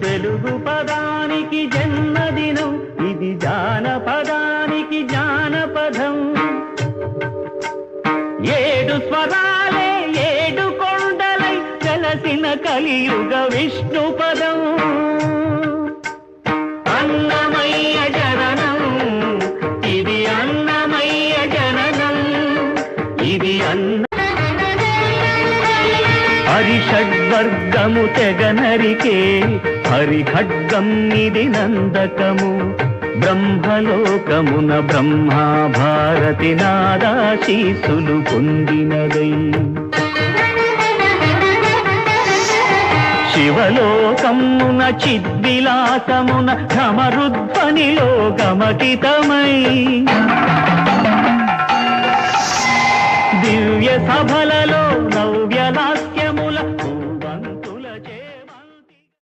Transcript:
తెలుగు పదానికి జన్మదినం, ఇది జానపదానికి జానపదం. ఏడు స్వరాలే ఏడు కొండలై వెలసిన కలియుగ విష్ణు పదం. అన్నమయ్య జననం, ఇది అన్నమయ్య జననం, ఇది హరిషడ్వర్గము తెగనరికే హరిఖడ్గం ఇది నందకము. బ్రహ్మలోకమున బ్రహ్మా భారతి నాదాశీసులు పొందినదై. శివలోకమున చిద్విలాసమున ఘమరుధ్వనిలో గమకితమై. దివ్య సభలలో